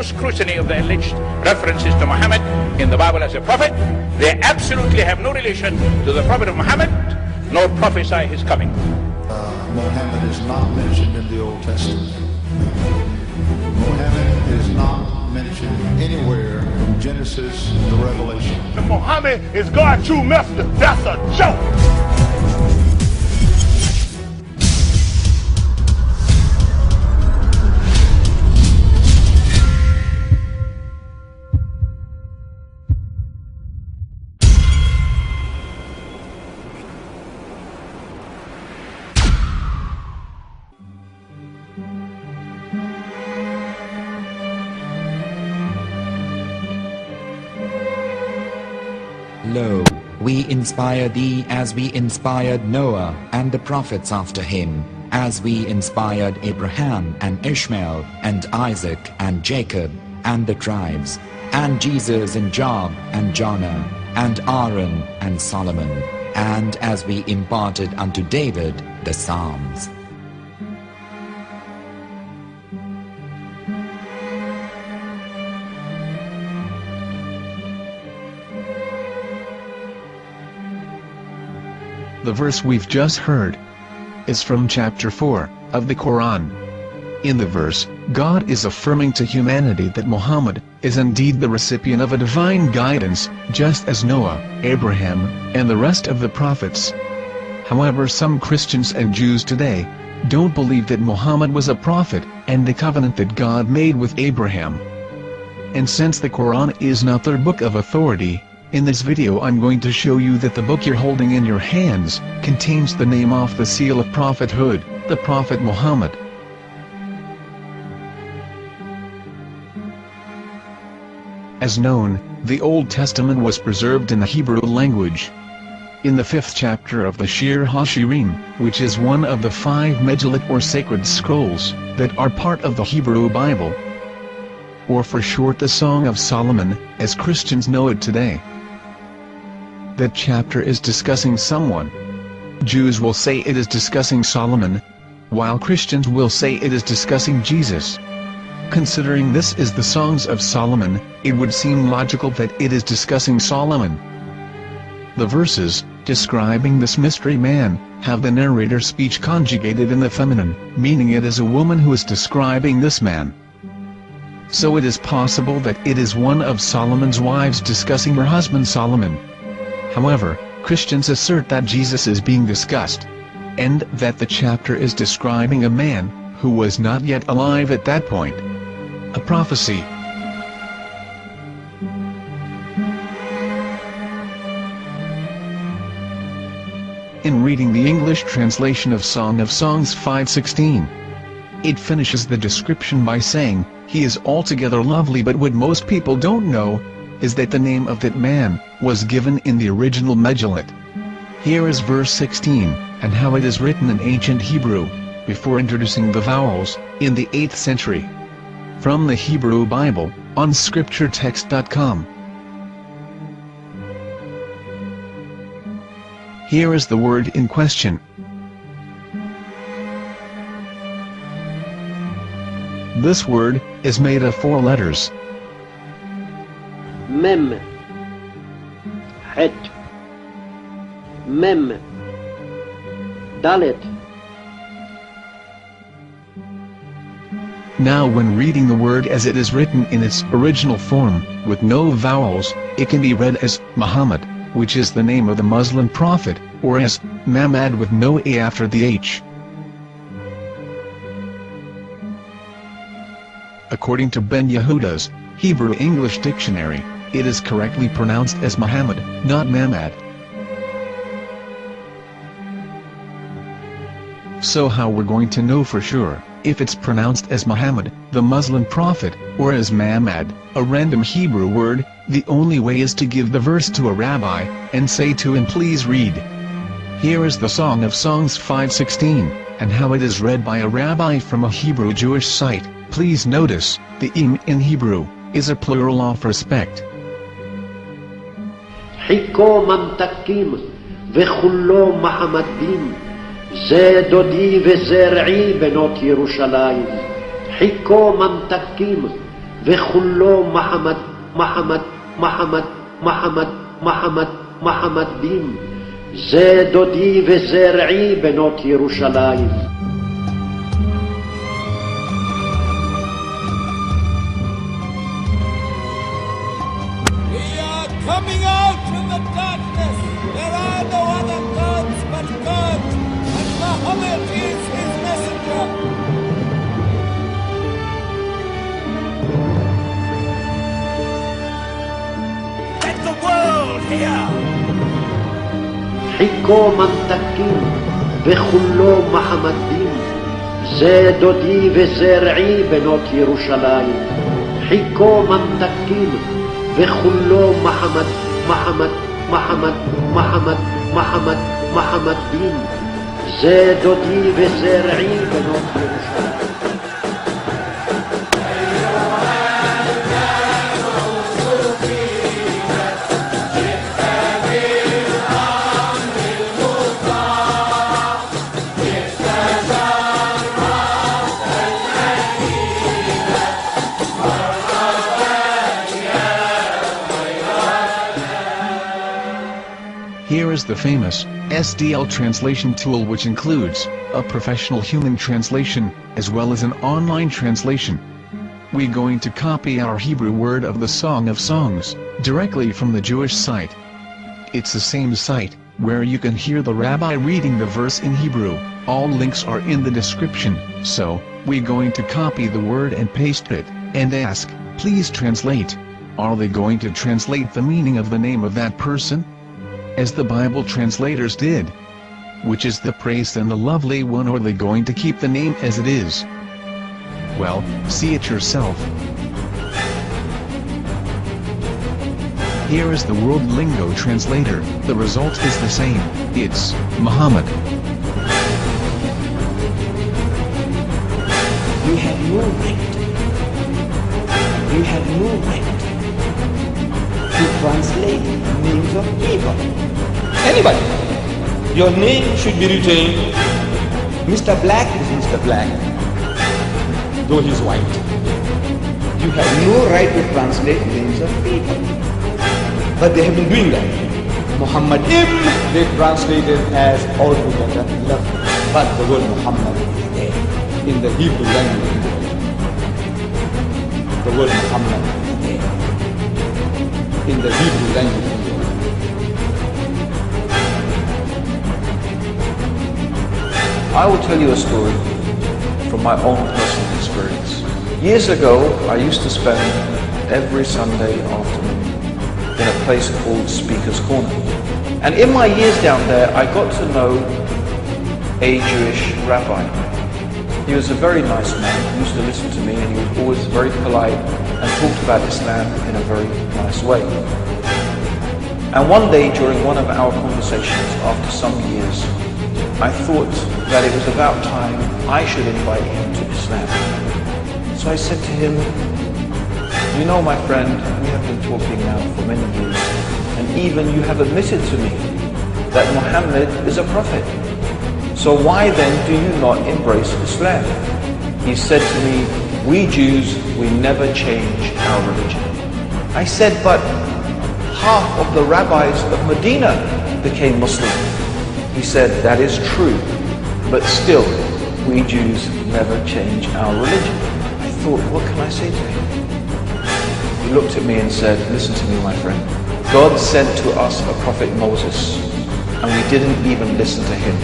scrutiny of the alleged references to Muhammad in the Bible as a prophet, they absolutely have no relation to the prophet of Muhammad, nor prophesy his coming. Muhammad is not mentioned in the Old Testament. Muhammad is not mentioned anywhere from Genesis to Revelation. Muhammad is God's true messenger. That's a joke. Lo, we inspire thee as we inspired Noah and the prophets after him, as we inspired Abraham and Ishmael and Isaac and Jacob and the tribes, and Jesus and Job and Jonah and Aaron and Solomon, and as we imparted unto David the Psalms. The verse we've just heard is from chapter 4 of the Quran. In the verse, God is affirming to humanity that Muhammad is indeed the recipient of a divine guidance, just as Noah, Abraham, and the rest of the prophets. However, some Christians and Jews today don't believe that Muhammad was a prophet and the covenant that God made with Abraham. And since the Quran is not their book of authority, in this video I'm going to show you that the book you're holding in your hands contains the name off the seal of prophethood, the Prophet Muhammad. As known, the Old Testament was preserved in the Hebrew language. In the 5th chapter of the Shir HaShirim, which is one of the 5 Megillat or sacred scrolls that are part of the Hebrew Bible, or for short the Song of Solomon, as Christians know it today. That chapter is discussing someone. Jews will say it is discussing Solomon, while Christians will say it is discussing Jesus. Considering this is the Songs of Solomon, it would seem logical that it is discussing Solomon. The verses, describing this mystery man, have the narrator's speech conjugated in the feminine, meaning it is a woman who is describing this man. So it is possible that it is one of Solomon's wives discussing her husband Solomon. However, Christians assert that Jesus is being discussed, and that the chapter is describing a man who was not yet alive at that point. A prophecy. In reading the English translation of Song of Songs 5:16, it finishes the description by saying, "He is altogether lovely," but what most people don't know is that the name of that man was given in the original Megillat. Here is verse 16, and how it is written in ancient Hebrew, before introducing the vowels, in the 8th century. From the Hebrew Bible, on scripturetext.com. Here is the word in question. This word is made of 4 letters. Mem, Het, Mem, Dalet. Now when reading the word as it is written in its original form, with no vowels, it can be read as Muhammad, which is the name of the Muslim prophet, or as Mamad with no A after the H. According to Ben Yehuda's Hebrew English Dictionary, it is correctly pronounced as Muhammad, not Mamad. So how we're going to know for sure if it's pronounced as Muhammad, the Muslim prophet, or as Mamad, a random Hebrew word? The only way is to give the verse to a rabbi and say to him, "Please read." Here is the Song of Songs 5:16, and how it is read by a rabbi from a Hebrew Jewish site. Please notice, the im in Hebrew is a plural of respect. Hiko mamtakim vechullo mahamadim ze dodi vezer'i benot Yerushalayim. Hiko mamtakim וכולו מחמד, מחמד, מחמד, מחמד, מחמד, מחמד דין. זה דודי וזרעי בנות ירושלים. Coming out from the darkness, there are no other gods but God, and Muhammad is his messenger. Let the world hear. חיכו ממתקים וכולו מחמד דין. זה דודי וזרעי בנות ירושלים. חיכו ממתקים וכולו מחמד, מחמד, מחמד, מחמד, מחמד, מחמד דין. זה דודי וזרעי בנות ירושלים. Here is the famous SDL translation tool, which includes a professional human translation, as well as an online translation. We're going to copy our Hebrew word of the Song of Songs, directly from the Jewish site. It's the same site, where you can hear the rabbi reading the verse in Hebrew. All links are in the description, so, we're going to copy the word and paste it, and ask, please translate. Are they going to translate the meaning of the name of that person? As the Bible translators did. Which is the praised and the lovely one, or are they going to keep the name as it is? Well, see it yourself. Here is the World Lingo Translator. The result is the same. It's Muhammad. You have no right. You have no right to translate names of people. Anybody. Your name should be retained. Mr. Black is Mr. Black, though he's white. You have no right to translate names of people. But they have been doing that. Muhammad they translated as altogether lovely. But the word Muhammad is there in the Hebrew language. The word Muhammad is there in the Hebrew language. I will tell you a story from my own personal experience. Years ago, I used to spend every Sunday afternoon in a place called Speaker's Corner. And in my years down there, I got to know a Jewish rabbi. He was a very nice man. He used to listen to me, and he was always very polite and talked about Islam in a very nice way. And one day, during one of our conversations after some years, I thought that it was about time I should invite him to Islam. So I said to him, you know, my friend, we have been talking now for many years, and even you have admitted to me that Muhammad is a prophet. So why then do you not embrace Islam? He said to me, we Jews, we never change our religion. I said, but half of the rabbis of Medina became Muslim. He said, that is true, but still, we Jews never change our religion. I thought, what can I say to him? He looked at me and said, listen to me, my friend. God sent to us a prophet Moses, and we didn't even listen to him.